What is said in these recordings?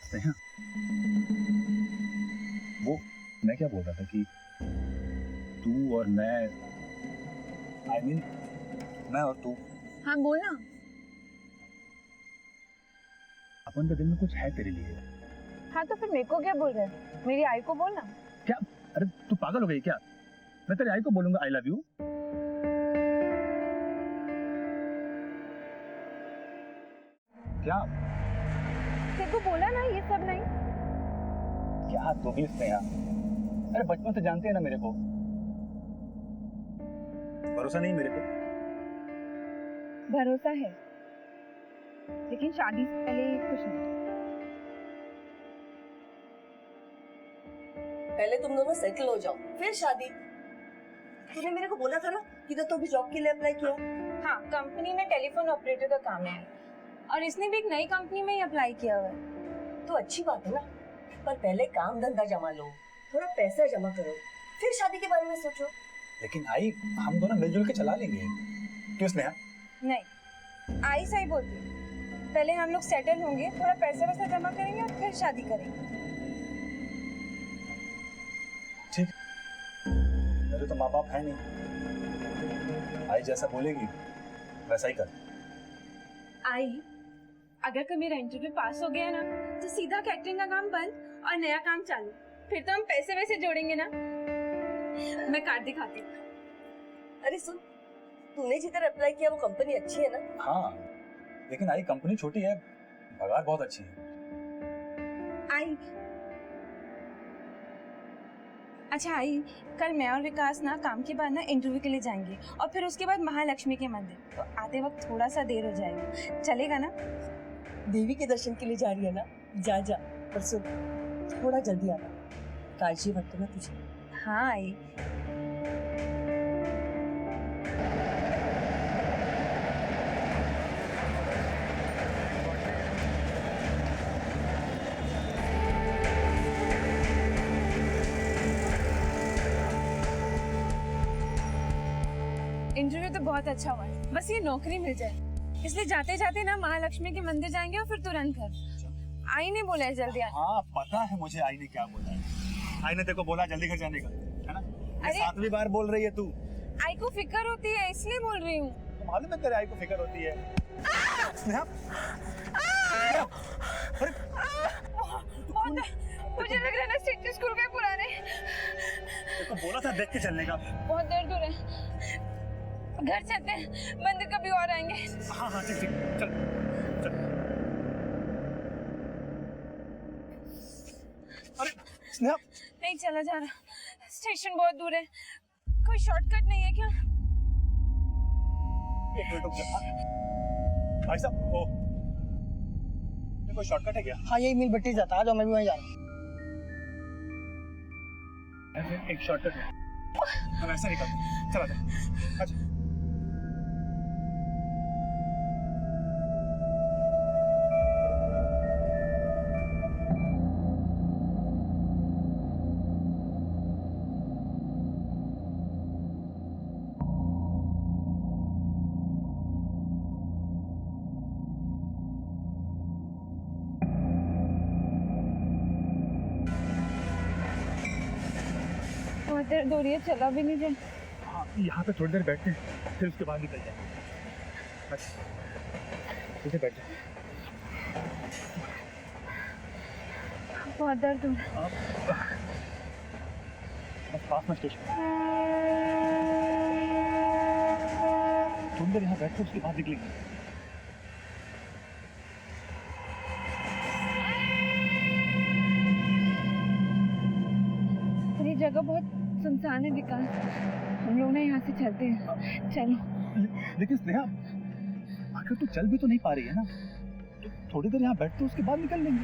स्नेहा, वो मैं क्या बोल रहा था कि तू और मैं, I mean, मैं और तू, हाँ बोलना। अपन के दिल में कुछ है तेरे लिए। हाँ तो फिर मेरे को क्या बोल रहे हैं? मेरी आई को बोलना। क्या? अरे तू पागल हो गई क्या? मैं तेरी आई को बोलूंगा आई लव यू? क्या? तेरे को बोला ना ये सब नहीं। क्या तू भी स्नेहा? अरे बचपन से जानते हैं ना मेरे को, भरोसा नहीं मेरे पे? भरोसा है, लेकिन शादी से पहले कुछ नहीं। पहले तुम दोनों सेटल हो जाओ, फिर शादी। तूने मेरे को बोला था ना कि तो भी जॉब के लिए अप्लाई किया। हाँ, कंपनी में टेलीफोन ऑपरेटर का काम है और इसने भी एक नई कंपनी में ही अप्लाई किया हुआ है। तो अच्छी बात है ना, पर पहले काम धंधा जमा लो, थोड़ा पैसा जमा करो, फिर शादी के बारे में सोचो। लेकिन आई, हम दोनों मिलजुल के चला लेंगे। क्यों स्नेहा? नहीं, आई सही बोलती है। पहले हम लोग सेटल होंगे, थोड़ा पैसा वैसा जमा करेंगे और फिर शादी करेंगे। ठीक, मेरे तो माँ बाप है नहीं, आई जैसा बोलेगी वैसा ही कर। आई, अगर कभी मेरा इंटरव्यू पास हो गया ना तो सीधा कैटरिंग का काम बंद और नया काम चालू। फिर तो हम पैसे वैसे जोड़ेंगे ना। मैं कार्ड दिखाती हूँ। अरे सुन, तूने जिधर अप्लाई किया वो कंपनी अच्छी है ना? हाँ, लेकिन आई कंपनी छोटी है, पगार बहुत अच्छी है। आई, अच्छा आई, कल मैं और विकास ना काम के बाद ना इंटरव्यू के लिए जाएंगे और फिर उसके बाद महालक्ष्मी के मंदिर। तो आते वक्त थोड़ा सा देर हो जाएगा, चलेगा ना? देवी के दर्शन के लिए जा रही है ना, जा जा, पर सुन थोड़ा जल्दी आना, काशी वक्त ना तुझे। हाँ आई। इंटरव्यू तो बहुत अच्छा हुआ है, बस ये नौकरी मिल जाए, इसलिए जाते जाते ना महालक्ष्मी के मंदिर जाएंगे और फिर तुरंत घर। आई ने बोला है जल्दी आना। हाँ पता है मुझे आई ने क्या बोला है। आई ने तेरे को बोला जल्दी घर जाने का, है ना? अरे 7वीं बार बोल रही है तू। आई को फिक्र होती है इसलिए बोल रही हूँ। मालूम है तेरे आई को फिक्र होती है। स्नेहा, मुझे लग रहा है ना स्टिचेस खुल गए पुराने। तेरे को बोला था देख के चलने का। बहुत दर्द हो रहा है, घर चलते हैं, मंदिर कभी और आएंगे। हाँ हाँ ठीक ठीक, चल चल। अरे स्नेहा, नहीं चला जा रहा, स्टेशन बहुत दूर है, कोई शॉर्टकट नहीं है क्या? एक मिनट रुक जा। भाई साहब, ओ, ये कोई शॉर्टकट है क्या? हाँ यही मिल बट्टी जाता है, जो मैं भी वहीं जा रहा हूँ। एक शॉर्टकट है, हम ऐसा निकलते, चला जा। अच्छा दर्द हो रही है, चला भी नहीं जाए। हाँ, यहाँ पे थोड़ी देर बैठते हैं, फिर उसके बाद निकल जाए। अच्छा ठीक है, बैठ जाए। बहुत दर्द हो रहा है। बस पास में स्टेशन, थोड़ी देर यहाँ बैठते उसके बाद निकलेंगे। ये जगह बहुत सुनसान है विकास, हम लोग ना यहाँ से चलते हैं, चलो। लेकिन स्नेहा, आखिर तू चल भी तो नहीं पा रही है ना, तो थोड़ी देर यहाँ बैठते उसके बाद निकल लेंगे।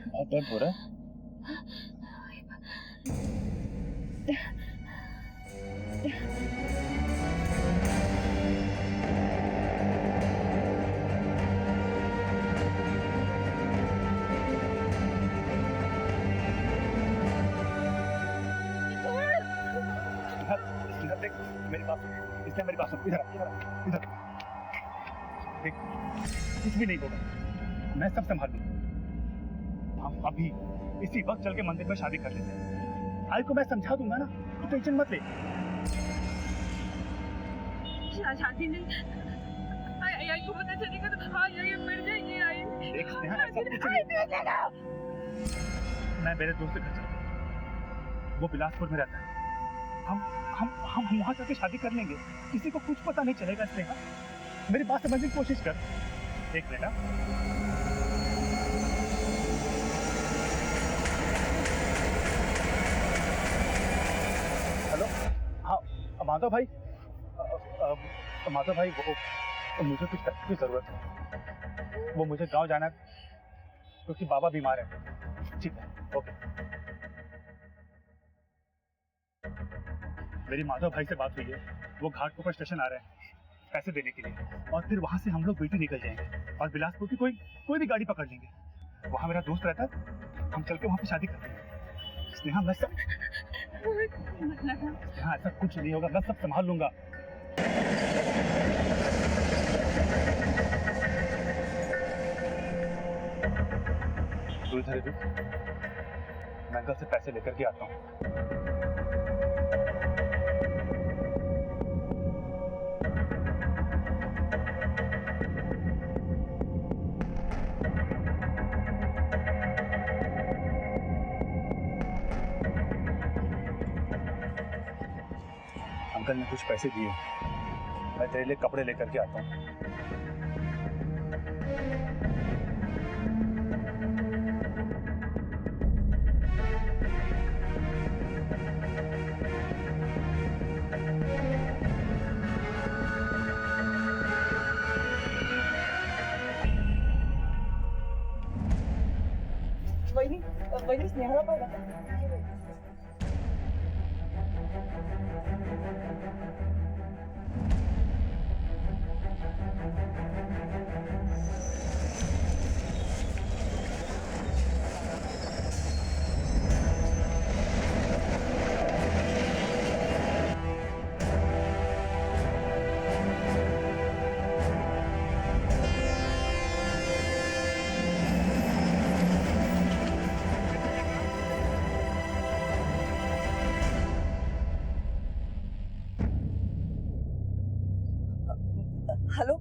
बहुत दर्द हो रहा है। देख मेरी बात सुन, इसने मेरी बात सुन, इधर आ, इधर आ, इधर देख, कुछ भी नहीं होगा, मैं सब संभाल लूंगा। हम अभी इसी वक्त चल के मंदिर में शादी कर लेते हैं। आई को मैं समझा दूंगा ना, तू टेंशन मत ले। शादी नहीं, आई को पता चलेगा तो हाँ ये मर जाएगी। आई देख स्नेहा, ऐसा कुछ नहीं। मैं मेरे दोस्त के घर चलता हूँ, वो बिलासपुर में रहता है। हम वहाँ जाके शादी कर लेंगे, किसी को कुछ पता नहीं चलेगा। स्नेहा मेरी बात समझने की कोशिश कर, देख लेना। हेलो, हाँ माधव भाई, माधव भाई वो मुझे कुछ की जरूरत है, वो मुझे गांव जाना है क्योंकि बाबा बीमार है। ठीक है, ओके। मेरी माधव भाई से बात हुई है, वो घाटकोपर स्टेशन आ रहे हैं पैसे देने के लिए, और फिर वहां से हम लोग बीटी निकल जाएंगे और बिलासपुर की कोई भी गाड़ी पकड़ लेंगे। वहां मेरा दोस्त रहता है, हम चल के वहां पे शादी कर लेंगे। स्नेहा मैं सब, हाँ ऐसा कुछ नहीं होगा, मैं सब संभाल लूंगा। तू इधर रुक, मैं अंकल से पैसे लेकर के आता हूँ। अंकल ने कुछ पैसे दिए, मैं तेरे लिए कपड़े लेकर के आता हूँ। वही स्नेहा का पड़ा। हेलो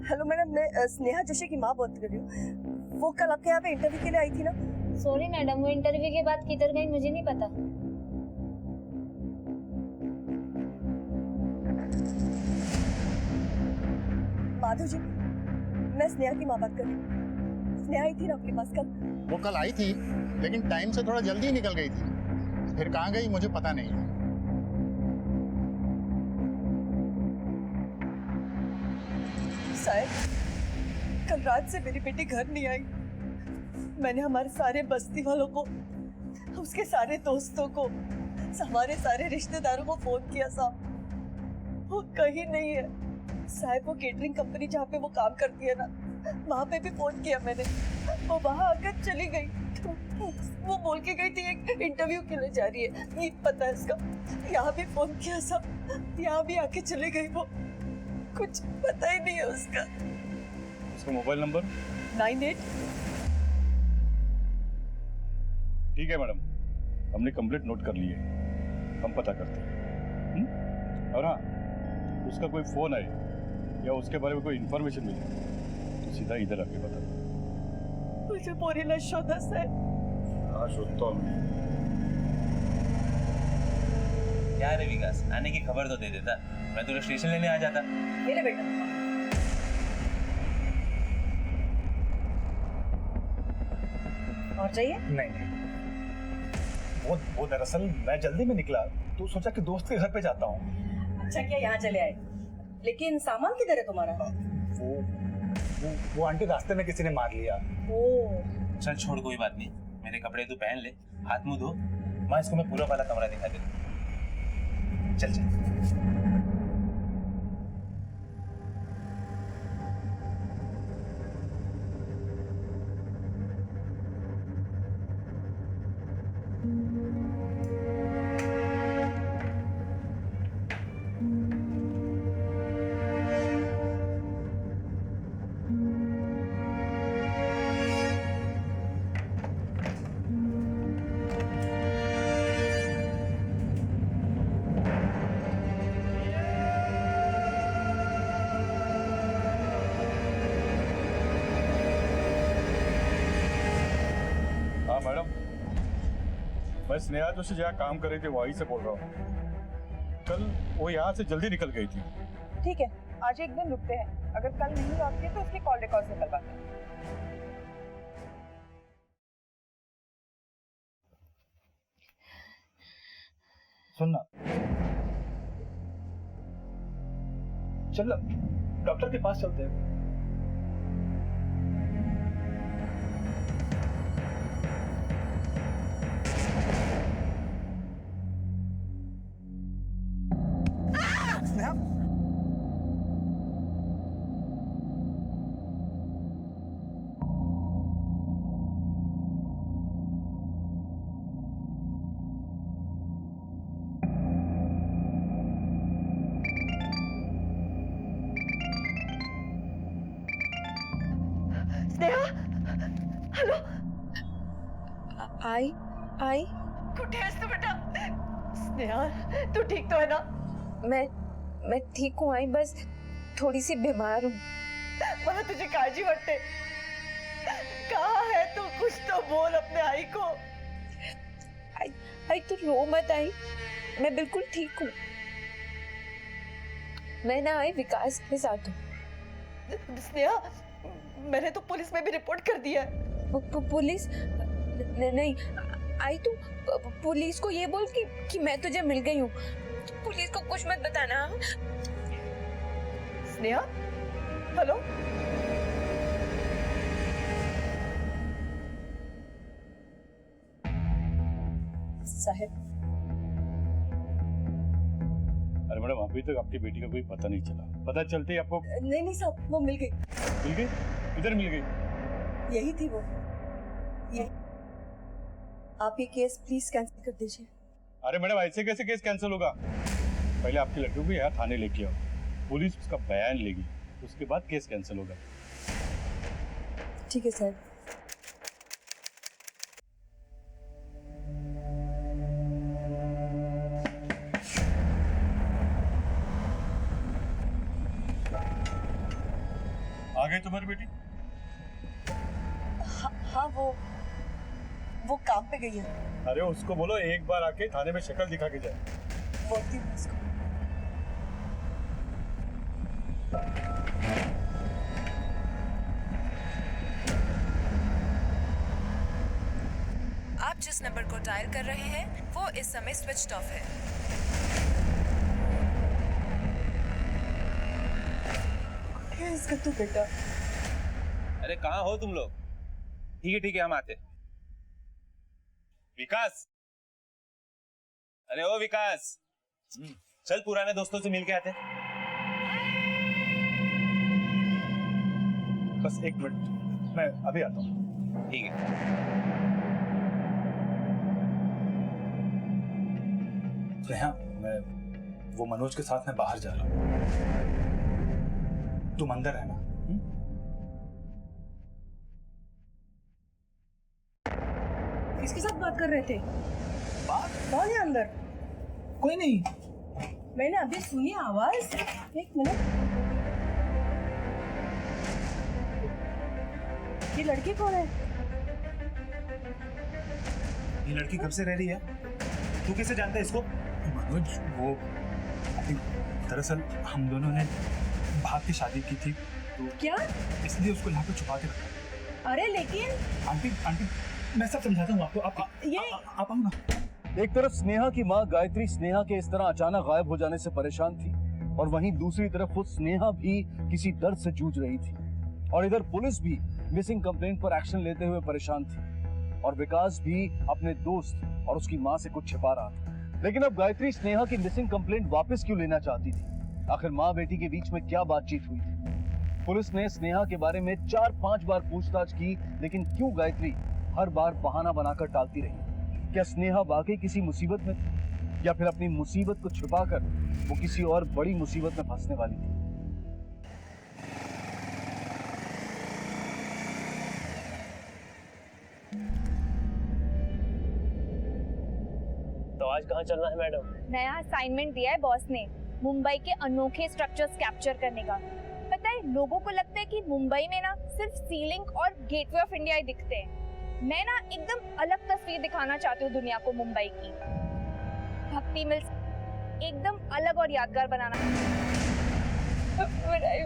हेलो मैडम, मैं स्नेहा जोशी की माँ बात कर रही हूँ। वो कल आपके यहाँ पे इंटरव्यू के लिए आई थी ना? सॉरी मैडम, वो इंटरव्यू के बाद किधर गई मुझे नहीं पता। माधव जी, मैं स्नेहा की माँ बात कर रही हूँ। स्नेहा आई थी ना आपके पास कल? वो कल आई थी लेकिन टाइम से थोड़ा जल्दी ही निकल गई थी, फिर कहाँ गई मुझे पता नहीं। शायद कल रात से मेरी बेटी घर नहीं आई। मैंने हमारे सारे बस्ती वालों को, उसके सारे दोस्तों को, हमारे सारे रिश्तेदारों को फोन किया साहब, वो कहीं नहीं है। साहब वो केटरिंग कंपनी जहाँ पे वो काम करती है ना, वहाँ पे भी फोन किया मैंने, वो वहाँ आकर चली गई। वो बोल के गई थी एक इंटरव्यू के लिए जा रही है, ये पता है इसका। यहाँ भी फोन किया साहब, यहाँ भी आके चली गई। वो कुछ पता ही नहीं है उसका। उसका मोबाइल नंबर 98। ठीक है मैडम, हमने कंप्लेंट नोट कर ली है, हम पता करते हैं। और हाँ, उसका कोई फोन आए या उसके बारे में कोई इंफॉर्मेशन मिले तो सीधा इधर आके बता। मुझे पूरी न शोधा से। हाँ शोधता हूँ। क्या रे विकास, आने की खबर तो दे देता, मैं तुझे स्टेशन लेने आ जाता। मेरे बेटा, और चाहिए? नहीं, वो दरअसल मैं जल्दी में निकला तो सोचा कि दोस्त के घर पे जाता हूँ। अच्छा किया यहाँ चले आए, लेकिन सामान किधर है तुम्हारा? वो आंटी रास्ते में किसी ने मार लिया। ओह, चल छोड़, कोई बात नहीं, मेरे कपड़े तू पहन ले, हाथ मुंह धो, माँ इसको मैं पूरा वाला कमरा दिखा देता। चल चल। मैं स्नेहा जोशी जहाँ काम कर रही थी वहीं से बोल रहा हूँ। कल वो यहाँ से जल्दी निकल गई थी। ठीक है, आज एक दिन रुकते हैं, अगर कल नहीं लौटती है तो उसके कॉल रिकॉर्ड निकलवाते हैं। सुनना, चल डॉक्टर के पास चलते हैं। स्नेहा, हेलो। आई कुठे आहेस तू बेटा? स्नेहा, तू ठीक तो है ना? मैं ठीक हूँ आई, बस थोड़ी सी बीमार हूँ। मला तुझी काळजी वाटते। कहाँ है तू? कुछ तो बोल अपने आई को। आई तू रो मत आई, मैं बिल्कुल ठीक हूँ। मैं ना आई विकास के साथ हूँ। स्नेहा, मैंने तो पुलिस में भी रिपोर्ट कर दिया है। पुलिस? नहीं आई, तू पुलिस को ये बोल कि मैं तुझे मिल गई हूँ। पुलिस को कुछ मत बताना। स्नेहा, हेलो। साहब, अरे मैडम, अभी तक आपकी बेटी का कोई पता नहीं चला। पता चलते ही आपको? नहीं साहब, वो मिल गई। मिल गई? किधर मिल गई? यही थी वो। ये आप ये केस प्लीज कैंसिल कर दीजिए। अरे मैडम, ऐसे कैसे केस कैंसिल होगा? पहले आपकी लड़की को यहाँ थाने लेके आओ, पुलिस उसका बयान लेगी, उसके बाद केस कैंसिल होगा। ठीक है सर। आ गई तुम्हारी बेटी? हाँ, वो काम पे गई है। अरे उसको बोलो एक बार आके थाने में शक्ल दिखा के जाए। बोलती हूँ उसको। आप जिस नंबर को डायल कर रहे हैं वो इस समय स्विच्ड ऑफ है। क्या इसका तू बेटा? अरे कहाँ हो तुम लोग? ठीक है हम आते। विकास, अरे ओ विकास, चल पुराने दोस्तों से मिल के आते। बस एक मिनट, मैं अभी आता हूँ। ठीक है। स्नेहा, मैं वो मनोज के साथ में बाहर जा रहा हूँ, तुम अंदर रहना। किसके साथ बात कर रहे थे? बात? कौन है अंदर? कोई नहीं। मैंने अभी सुनी आवाज। एक मिनट, ये लड़की कौन है? ये लड़की कब से रह रही है? तू कैसे जानता है इसको? मनोज, वो दरअसल हम दोनों ने भाग की शादी की थी, तो क्या? इसलिए उसको यहाँ पे छुपा के रखा। अरे लेकिन आंटी, मैं सब समझाता हूँ आपको। आप आओ ना। एक तरफ स्नेहा की माँ गायत्री स्नेहा के इस तरह अचानक गायब हो जाने से परेशान थी, और वहीं दूसरी तरफ खुद स्नेहा भी किसी दर्द से जूझ रही थी, और इधर पुलिस भी मिसिंग कंप्लेंट पर एक्शन लेते हुए परेशान थी, और विकास भी अपने दोस्त और उसकी माँ से कुछ छिपा रहा था। लेकिन अब गायत्री स्नेहा की मिसिंग कंप्लेंट वापस क्यों लेना चाहती थी? आखिर माँ बेटी के बीच में क्या बातचीत हुई थी? पुलिस ने स्नेहा के बारे में 4-5 बार पूछताछ की, लेकिन क्यों गायत्री हर बार बहाना बनाकर टालती रही? क्या स्नेहा वाकई किसी मुसीबत में थी, या फिर अपनी मुसीबत को छुपाकर वो किसी और बड़ी मुसीबत में फंसने वाली थी? तो आज कहाँ चलना है मैडम? नया असाइनमेंट दिया है बॉस ने, मुंबई के अनोखे स्ट्रक्चर्स कैप्चर करने का। पता है, लोगों को लगता है कि मुंबई में ना सिर्फ सीलिंग और गेटवे ऑफ इंडिया ही दिखते हैं, मैं ना एकदम अलग तस्वीर दिखाना चाहती हूँ दुनिया को मुंबई की। भक्ति मिल्स एकदम अलग और यादगार बनाना।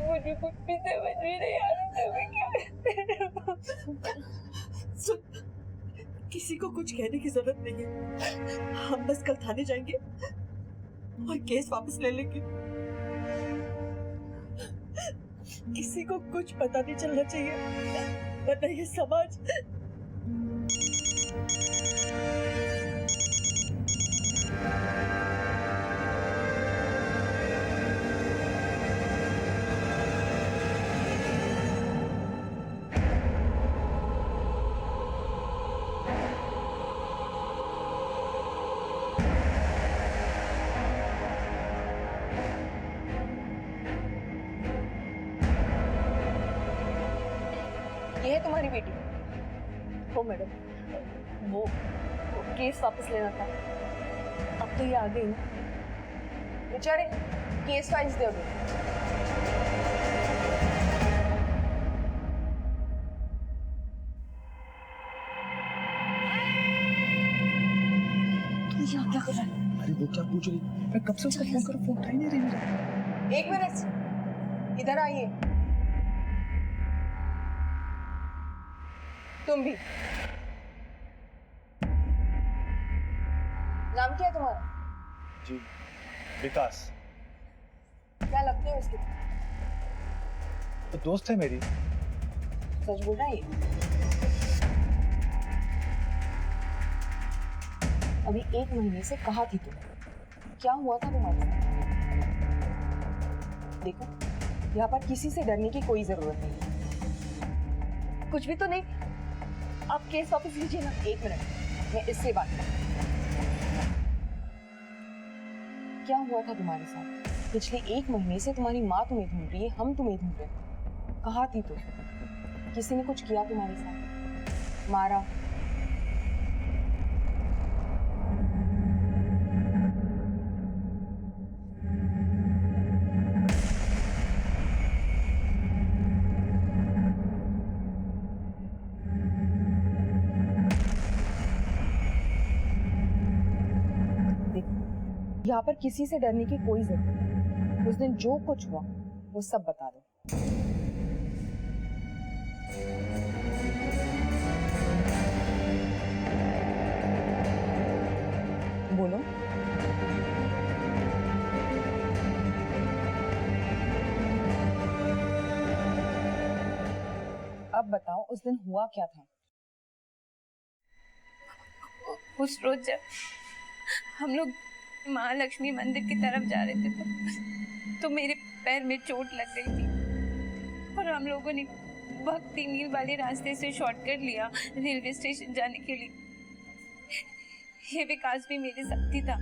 मुझे कुछ भी समझ में नहीं आ रहा, मैं क्या सुन, किसी को कुछ कहने की जरूरत नहीं है। हम बस कल थाने जाएंगे और केस वापस ले लेंगे। किसी को कुछ पता नहीं चलना चाहिए, वरना ये समाज ये है तुम्हारी बेटी। हो मैडम, वो केस वापस लेना था। अब तो ये आ गई ना। बेचारे केस फाइल्स दोगे। तुम यहाँ क्या कर रहा है? अरे वो क्या पूछ रही? मैं कब से उसका फोन कर, फोन उठा ही नहीं रही मेरा। एक मिनट, इधर आइए। तुम भी। नाम क्या है तुम्हारा? जी, विकास। क्या लगते हो उसके? तो दोस्त है मेरी। सच बोल रहा है ये? अभी 1 महीने से कहाँ थी तुम? क्या हुआ था तुम्हारे साथ? देखो, यहाँ पर किसी से डरने की कोई जरूरत नहीं। कुछ भी तो नहीं। आप केस वापस लीजिए ना। 1 मिनट, मैं इससे बात करूं। क्या हुआ था तुम्हारे साथ? पिछले 1 महीने से तुम्हारी माँ तुम्हें ढूंढ रही है, हम तुम्हें ढूंढ रहे हैं। कहाँ थी तुम? किसी ने कुछ किया तुम्हारे साथ? मारा? यहाँ पर किसी से डरने की कोई जरूरत नहीं। उस दिन जो कुछ हुआ वो सब बता दो। बोलो। अब बताओ, उस दिन हुआ क्या था? उस रोज जब हम लोग महालक्ष्मी मंदिर की तरफ जा रहे थे तो मेरे पैर में चोट लग गई थी और हम लोगों ने भक्ति मील वाले रास्ते से शॉर्टकट लिया रेलवे स्टेशन जाने के लिए। ये विकास भी मेरे साथ ही था।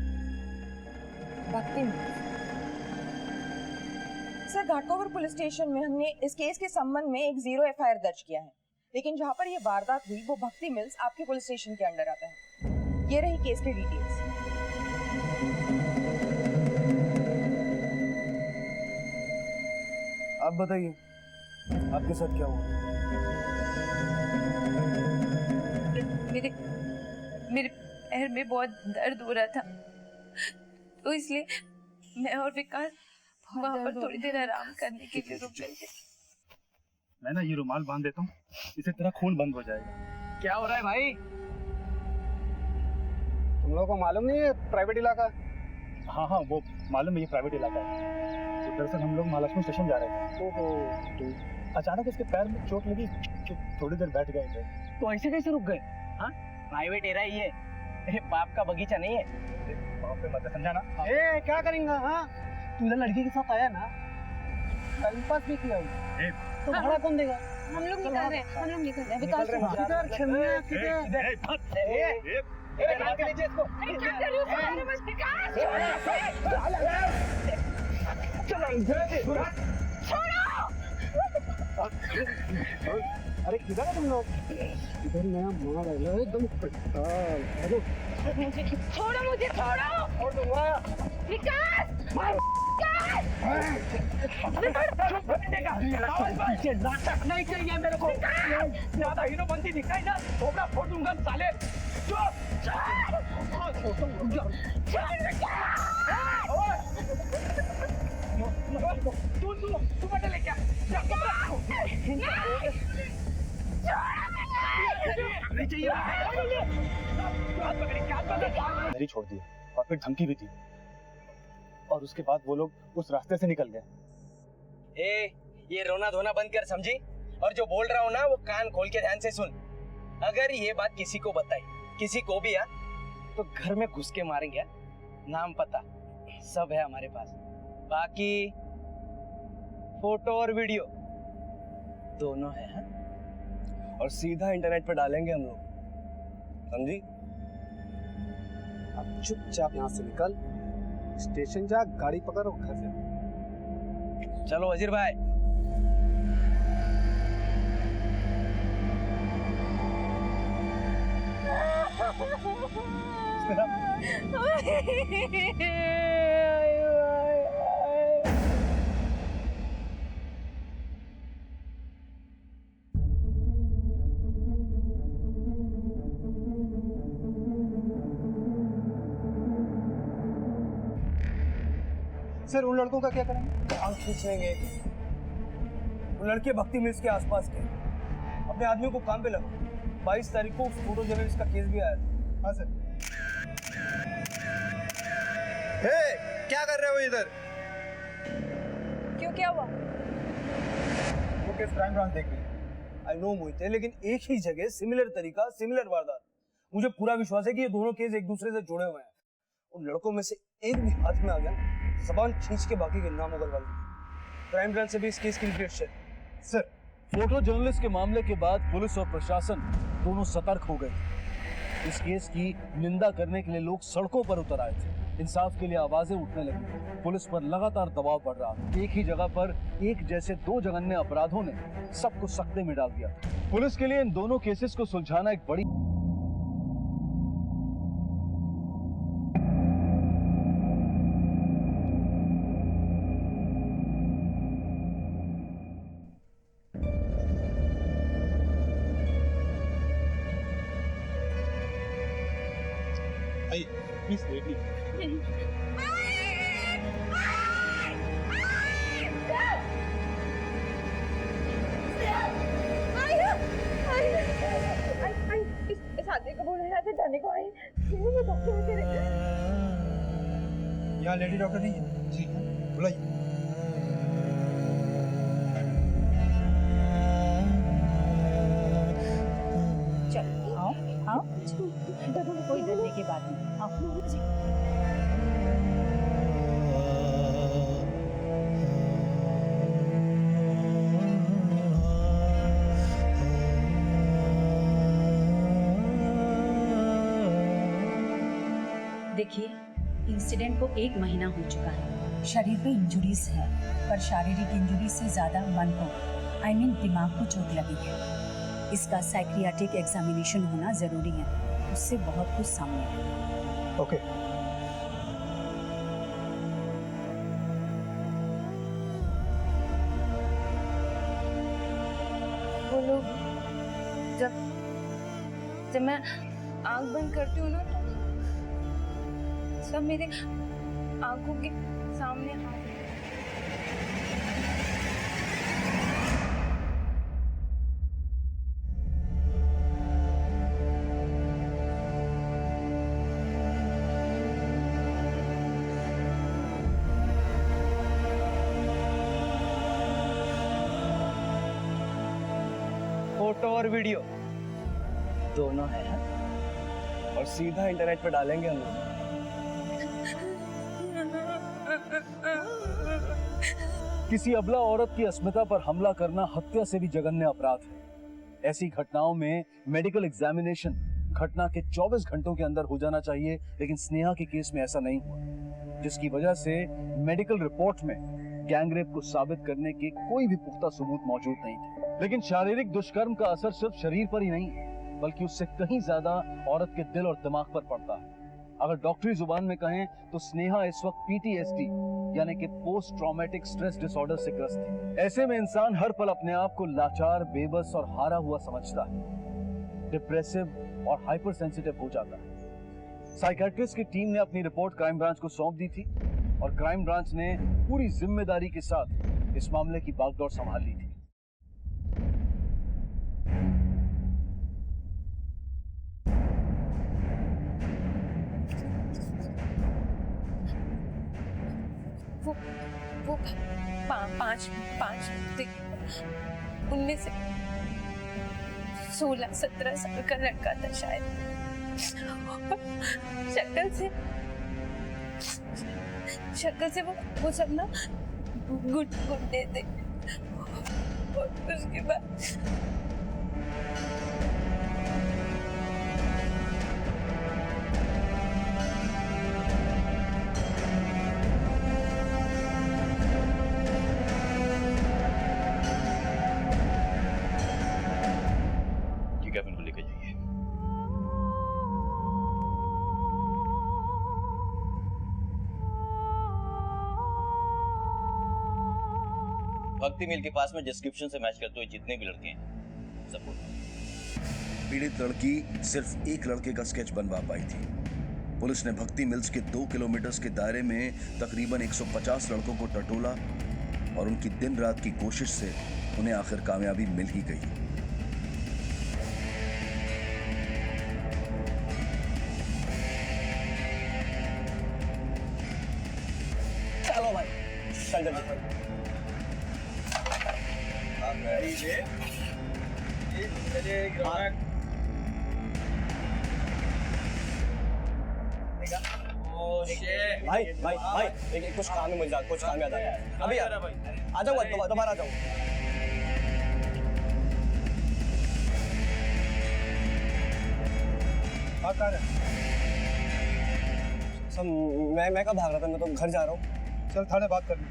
भक्ति मील? सर, घाटकोपर पुलिस स्टेशन में हमने इस केस के संबंध में एक 0 FIR दर्ज किया है, लेकिन जहाँ पर ये वारदात हुई वो भक्ति मिल्स आपके पुलिस स्टेशन के अंडर आता है। ये रही केस की डिटेल्स। आप बताइए, आपके साथ क्या हुआ? मेरे पैर में बहुत दर्द हो रहा था, तो इसलिए मैं और विकास वहाँ पर थोड़ी देर आराम करने के लिए रुक गए थे। मैं ना ये रुमाल बांध देता हूँ, इससे तेरा खून बंद हो जाएगा। क्या हो रहा है भाई? तुम लोगों को मालूम नहीं है प्राइवेट इलाका? हाँ हाँ, वो मालूम है, ये प्राइवेट इलाका है। तो दरअसल हम लोग महालक्ष्मी स्टेशन जा रहे थे, तो अचानक इसके पैर में चोट लगी, तो थोड़ी देर बैठ गए थे। तो ऐसे कैसे रुक गए? हाँ, प्राइवेट एरिया ही है, तेरे बाप का बगीचा नहीं है। वहाँ पे मत समझा ना। ए, क्या करेंगे? हाँ, तू इधर लड़की के साथ आया ना, टाइम पास भी किया तो भाड़ा कौन देगा? हम लोग निकल रहे हैं, हम लोग निकल रहे हैं। विकास किधर छमिया किधर? निकाल के लीजिए इसको। अरे क्या कर रही हो? अरे बस विकास! अरे किधर है तुम लोग? इधर नया माल आया है, एकदम खट्टा। छोड़ो मुझे, छोड़ो! और दूंगा। विकास! पीछे नाटक नहीं चाहिए मेरे को। ज्यादा हीरो बनती दिखाई ना, थोड़ा फोड़ दूंगा साले। तू बटे ले क्या? नहीं चाहिए। मेरी छोड़ दी और फिर धमकी भी दी, और उसके बाद वो लोग उस रास्ते से निकल गए। ये रोना धोना बंद कर, समझी? और जो बोल रहा हूँ ना वो कान खोल के ध्यान से सुन। अगर ये बात किसी को बताई, किसी को भी तो घर में घुस के मारेंगे। नाम पता सब है हमारे पास, बाकी फोटो और वीडियो दोनों है। और सीधा इंटरनेट पर डालेंगे हम लोग, समझी? अब चुपचाप यहाँ से निकल, स्टेशन जा, गाड़ी पकड़ और घर जा। चलो वजीर भाई। सर उन लड़कों का क्या करेंगे? आंख खींच लेंगे। वो लड़के भक्ति मिल्स के आसपास के, अपने आदमियों को काम पे लगाओ। 22 तारीख को फोटो जर्नलिस्ट का केस भी आया था। हाँ सर। क्या कर रहे हो इधर? क्यों, क्या हुआ? वो केस क्राइम ब्रांच देख रही है। आई नो मोहिते, लेकिन एक ही जगह सिमिलर तरीका, सिमिलर वारदात। मुझे पूरा विश्वास है कि ये दोनों केस एक दूसरे से जुड़े हुए हैं। उन लड़कों में से एक भी हाथ में आ गया, जबान खींच के बाकी गिनना मुगल वाले। क्राइम ब्रांच से भी इस केस की report share. Sir, photo journalist के मामले के बाद पुलिस और प्रशासन दोनों सतर्क हो गए। इस केस की निंदा करने के लिए लोग सड़कों पर उतर आए थे। इंसाफ के लिए आवाजें उठने लगी। पुलिस पर लगातार दबाव बढ़ रहा था। एक ही जगह पर एक जैसे दो जघन्य अपराधों ने सबको सख्ते में डाल दिया। पुलिस के लिए इन दोनों केसेस को सुलझाना एक बड़ी प्लीज वेट। इस आदमी को बोल रहा था जाने को आए। यहाँ लेडी डॉक्टर नहीं है? जी बुलाइए। चल आओ आओ, कोई डरने की बात नहीं, आओ। देखिए, इंसिडेंट को 1 महीना हो चुका है। शरीर पे इंजुरीज है, पर शारीरिक इंजुरी से ज्यादा मन को, I mean दिमाग को चोट लगी है। इसका साइकियाट्रिक एग्जामिनेशन होना जरूरी है, उससे बहुत कुछ सामने है। ओके। वो लोग जब मैं आंख बंद करती हूँ ना, तो सब मेरे आंखों के सामने हाथ फोटो और वीडियो दोनों है, और सीधा इंटरनेट पर डालेंगे हम लोग। किसी अबला औरत की अस्मिता पर हमला करना हत्या से भी जघन्य अपराध है। ऐसी घटनाओं में मेडिकल एग्जामिनेशन घटना के 24 घंटों के अंदर हो जाना चाहिए, लेकिन स्नेहा के केस में ऐसा नहीं हुआ, जिसकी वजह से मेडिकल रिपोर्ट में गैंगरेप को साबित करने के कोई भी पुख्ता सबूत मौजूद नहीं थे। लेकिन शारीरिक दुष्कर्म का असर सिर्फ शरीर पर ही नहीं, बल्कि उससे कहीं ज्यादा औरत के दिल और दिमाग पर पड़ता है। अगर डॉक्टरी जुबान में कहें तो स्नेहा इस वक्त PTSD यानी कि पोस्ट ट्रॉमेटिक स्ट्रेस डिसऑर्डर से ग्रस्त थे। ऐसे में इंसान हर पल अपने आप को लाचार, बेबस और हारा हुआ समझता है, डिप्रेसिव और हाइपर सेंसिटिव हो जाता है। साइकियाट्रिस्ट की टीम ने अपनी रिपोर्ट क्राइम ब्रांच को सौंप दी थी और क्राइम ब्रांच ने पूरी जिम्मेदारी के साथ इस मामले की बागडोर संभाल ली थी। वो पांच उनमें से 16-17 साल का लड़का था शायद। शक्ल से वो सब ना गुड्डे थे। और उसके बाद कैबिन को लेकर जाइए। भक्ति मिल के पास में डिस्क्रिप्शन से मैच करते हुए जितने भी लड़के हैं सब बोलो। पीड़ित लड़की सिर्फ एक लड़के का स्केच बनवा पाई थी। पुलिस ने भक्ति मिल्स के 2 किलोमीटर के दायरे में तकरीबन 150 लड़कों को टटोला और उनकी दिन रात की कोशिश से उन्हें आखिर कामयाबी मिल ही गई। चलो भाई, चल जल्दी। भाई भाई भाई एक कुछ काम है मुझे, कुछ काम याद आया अभी। आ जाऊंगा, दोबारा आ जाऊंगा। सब मैं कब भाग रहा था, मैं तो घर जा रहा हूँ। चल थाने बात कर ली।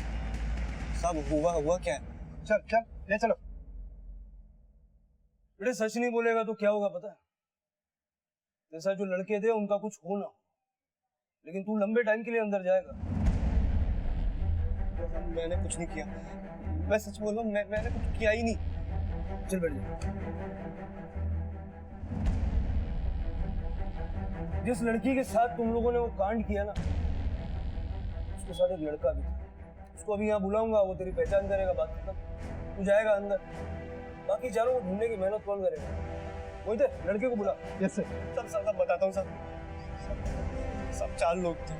सब हुआ क्या है? चल चल ले चलो। बेटे सच नहीं बोलेगा तो क्या होगा पता है? जैसा जो लड़के थे उनका कुछ हो ना, लेकिन तू लंबे टाइम के लिए अंदर जाएगा। मैंने कुछ नहीं किया, मैं सच बोल रहा हूँ, मैंने कुछ किया ही नहीं। चल बैठ जा। जिस लड़की के साथ तुम लोगों ने वो कांड किया ना, उसके साथ एक लड़का भी था। उसको अभी यहाँ बुलाऊंगा, वो तेरी पहचान करेगा, बात खत्म। तू जाएगा अंदर, बाकी चारों को ढूंढने की मेहनत कौन करेगा? वही थे, लड़के को बुला। Yes sir. सब बताता हूँ। सब 4 लोग थे।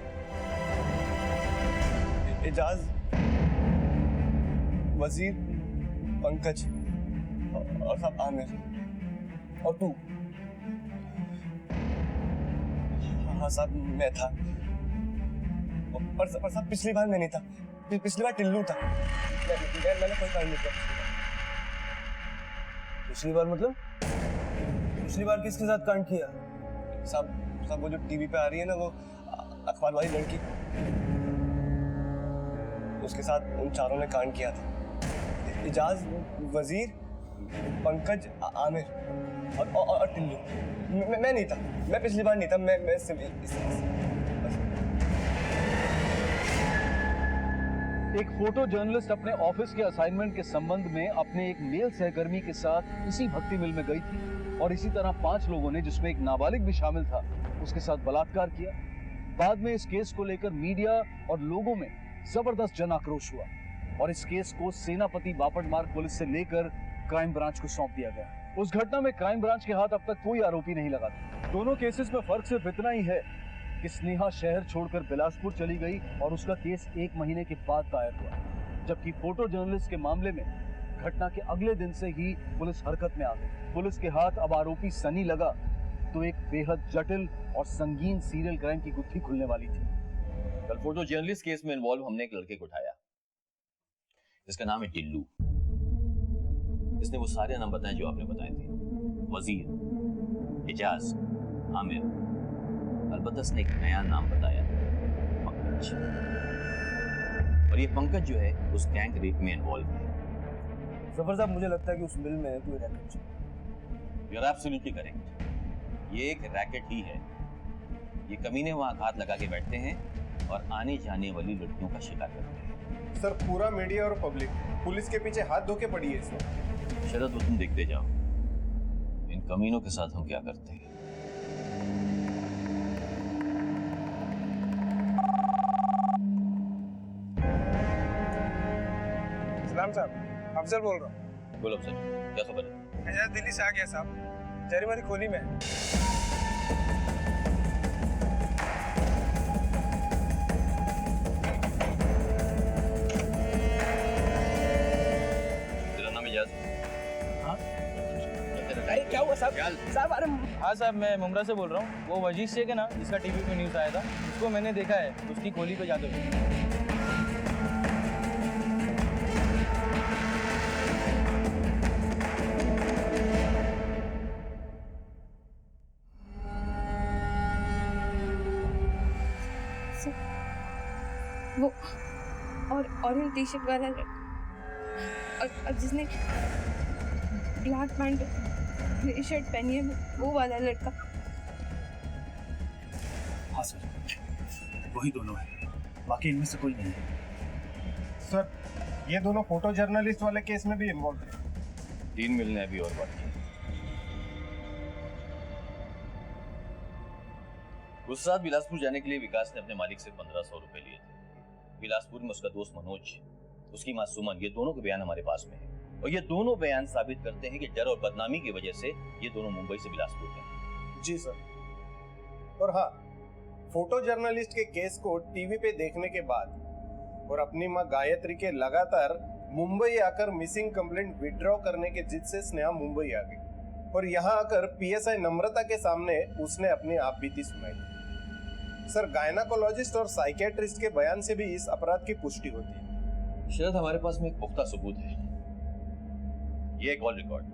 एजाज, वजीर, पंकज और सब आमिर और तू। हाँ साहब मैं था, पर साहब पिछली बार मैं नहीं था, पिछली बार टिल्लू था। मैंने कोई काम नहीं किया। पिछली बार मतलब? पिछली बार किसके साथ कांड किया? साहब वो जो टीवी पे आ रही है ना, वो अखबार वाली लड़की, उसके साथ उन चारों ने कांड किया था। एजाज, वजीर, पंकज, आमिर और टिल्लू। मैं नहीं था, मैं पिछली बार नहीं था। मैं सिर्फ एक फोटो जर्नलिस्ट अपने ऑफिस के असाइनमेंट के संबंध में अपने एक मेल सहकर्मी के साथ इसी भक्ति मिल में गई थी और इसी तरह 5 लोगों ने, जिसमें एक नाबालिग भी शामिल था, उसके साथ बलात्कार किया। बाद में इस केस को लेकर मीडिया और लोगों में जबरदस्त जन आक्रोश हुआ और इस केस को सेनापति बापट मार्ग पुलिस से लेकर क्राइम ब्रांच को सौंप दिया गया। उस घटना में क्राइम ब्रांच के हाथ अब तक कोई आरोपी नहीं लगा था। दोनों केसेस में फर्क सिर्फ इतना ही है कि स्नेहा शहर छोड़कर बिलासपुर चली गई और उसका केस 1 महीने के बाद दायर हुआ, जबकि फोटो जर्नलिस्ट के मामले में घटना के अगले दिन से ही पुलिस हरकत में आ गई। पुलिस के हाथ अब आरोपी सनी लगा तो एक बेहद जटिल और संगीन सीरियल क्राइम की गुत्थी खुलने वाली थी। कल फोटो जर्नलिस्ट केस में इन्वॉल्व हमने एक लड़के को उठाया, जिसका नाम है टिल्लू। इसने वो सारे नाम बताए जो आपने बताए थे, वजीर, एजाज, आमिर, अलबत्ता इसने एक नया नाम बताया, पंकज। और ये पंकज जो है उस गैंग रेप में इन्वॉल्व है। जफर साहब मुझे लगता है कि उस मिल में कोई रैकेट है। यू आर एब्सोल्युटली करेक्ट, ये एक रैकेट ही है। ये कमीने वहां हाथ लगा के बैठते हैं और आने जाने वाली लड़कियों का शिकार करते हैं। सर पूरा मीडिया और पब्लिक पुलिस के पीछे हाथ धो के पड़ी है सर। शरद, वो तुम देखते जाओ इन कमीनों के साथ हम क्या करते हैं। सलाम साहब, अफजल बोल रहा हूँ। बोलो अफजल, क्या खबर है? एजाज दिल्ली से आ गया साहब, जरीमारी खोली में है। तेरा नाम एजाज? हाँ? अरे क्या हुआ साहब? साहब अरे हाँ साहब, मैं मुमरा से बोल रहा हूँ। वो वजीर शेख है ना, जिसका टीवी पे न्यूज़ आया था, उसको मैंने देखा है उसकी खोली पे जाते हुए। वो ऑरेंज टी शर्ट वाला लड़का और जिसने ब्लैक पैंट ग्रे शर्ट पहनी है, वो वाला लड़का। हाँ सर, वही दोनों है, बाकी इनमें से कोई नहीं है। सर ये दोनों फोटो जर्नलिस्ट वाले केस में भी इन्वॉल्व है। 3 मिलने अभी और बाकी है। उस रात बिलासपुर जाने के लिए विकास ने अपने मालिक से 1500 रुपए लिए थे। बिलासपुर में उसका दोस्त मनोज, उसकी मां सुमन, ये दोनों के बयान हमारे पास में है और ये दोनों बयान साबित करते हैं कि डर और बदनामी की वजह से ये दोनों मुंबई से बिलासपुर गए। जी सर। और हाँ, फोटो जर्नलिस्ट के केस को टीवी पे देखने के बाद और अपनी मां गायत्री के लगातार मुंबई आकर मिसिंग कंप्लेंट विड्रॉ करने के जिद से स्नेहा मुंबई आ गई और यहाँ आकर पीएसआई नम्रता के सामने उसने अपनी आप बीती सुनाई। सर गायनाकोलॉजिस्ट और साइकियाट्रिस्ट के बयान से भी इस अपराध की पुष्टि होती है। शायद हमारे पास में एक पुख्ता सबूत है, ये कॉल रिकॉर्ड।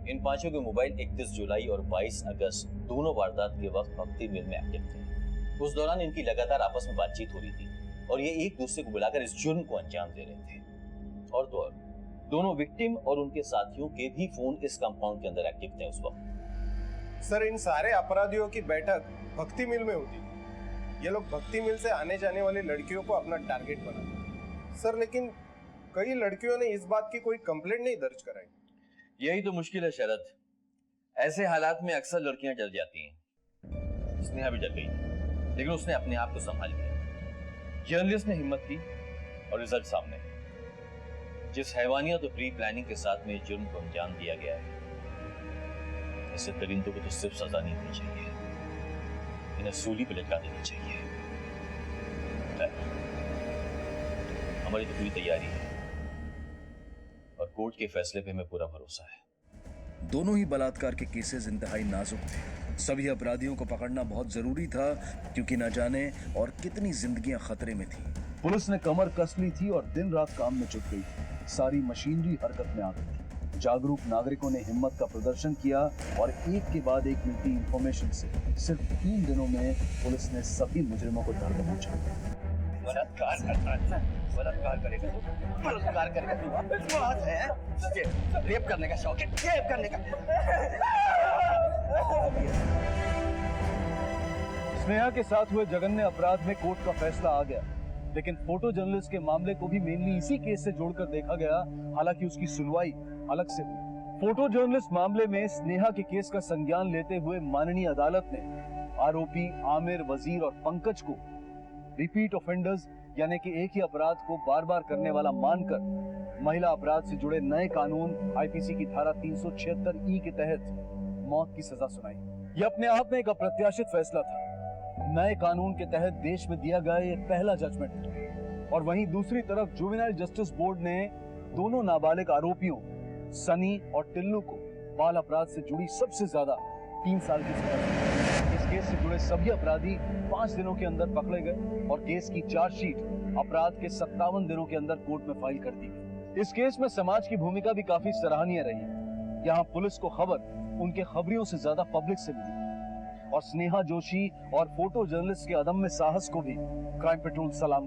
इन पांचों के मोबाइल 31 जुलाई और 22 अगस्त दोनों वारदात के वक्त भक्ति मिल में एक्टिव थे। उस दौरान इनकी लगातार आपस में बातचीत हो रही थी और ये एक दूसरे को बुलाकर इस जुर्म को अंजाम दे रहे थे। और तो और दोनों विक्टिम और उनके साथियों के भी फोन इस कंपाउंड के अंदर एक्टिव थे उस वक्त। सर इन सारे अपराधियों की बैठक भक्ति मिल में होती। ये लोग भक्ति मिल से आने जाने वाली लड़कियों को अपना टारगेट बनाते। सर लेकिन कई लड़कियों ने इस बात की कोई कंप्लेंट नहीं दर्ज कराई। यही तो मुश्किल है शरद, ऐसे हालात में अक्सर लड़कियां डर जाती हैं। स्नेहा भी डर गई, लेकिन उसने अपने आप को संभाल लिया। जर्नलिस्ट ने हिम्मत की और रिजल्ट सामने। जिस हैवानियत और प्री प्लानिंग के साथ में जुर्म को अंजाम दिया गया है, ऐसे दरिंदों को तो सिर्फ सजा नहीं देनी चाहिए, इन्हें सूली पे लटका देनी चाहिए। हमारी तो पूरी तैयारी है और कोर्ट के फैसले पे हमें पूरा भरोसा है। दोनों ही बलात्कार के केसेस इंतहाई नाजुक थे। सभी अपराधियों को पकड़ना बहुत जरूरी था क्योंकि न जाने और कितनी जिंदगियां खतरे में थी। पुलिस ने कमर कस ली थी और दिन रात काम में जुट गई थी। सारी मशीनरी हरकत में आ गई थी। जागरूक नागरिकों ने हिम्मत का प्रदर्शन किया और एक के बाद एक मिलती इंफॉर्मेशन से सिर्फ 3 दिनों में पुलिस ने सभी मुजरिमों को धर दबोचा। बलात्कार करता है, बलात्कार करेगा तू, बलात्कार करेगा तू, बात है रेप करने का शौक है, रेप करने का। स्नेहा के साथ हुए जघन्य अपराध में कोर्ट का फैसला आ गया, लेकिन फोटो जर्नलिस्ट के मामले को भी मेनली इसी केस से जोड़कर देखा गया, हालांकि उसकी सुनवाई अलग से हुई। फोटो जर्नलिस्ट मामले में स्नेहा के केस का संज्ञान लेते हुए माननीय अदालत ने आरोपी आमिर, वजीर और पंकज को रिपीट ऑफेंडर्स यानी कि एक ही अपराध को बार बार करने वाला मानकर महिला अपराध से जुड़े नए कानून आईपीसी की धारा 376 के तहत मौत की सजा सुनाई। यह अपने आप में एक अप्रत्याशित फैसला था। नए कानून के तहत देश में दिया गया ये पहला जजमेंट था। और वहीं दूसरी तरफ जुवेनाइल जस्टिस बोर्ड ने दोनों नाबालिग आरोपियों सनी और टिल्लू को बाल अपराध से जुड़ी सबसे ज्यादा 3 साल की सजा दी। इस केस से जुड़े सभी अपराधी 5 दिनों के अंदर पकड़े गए और केस की चार्जशीट अपराध के 57 दिनों के अंदर कोर्ट में फाइल कर दी गई। इस केस में समाज की भूमिका भी काफी सराहनीय रही। यहाँ पुलिस को खबर उनके खबरियों से ज्यादा पब्लिक से मिली और स्नेहा जोशी और फोटो जर्नलिस्ट के अदम्य साहस को भी क्राइम पेट्रोल सलाम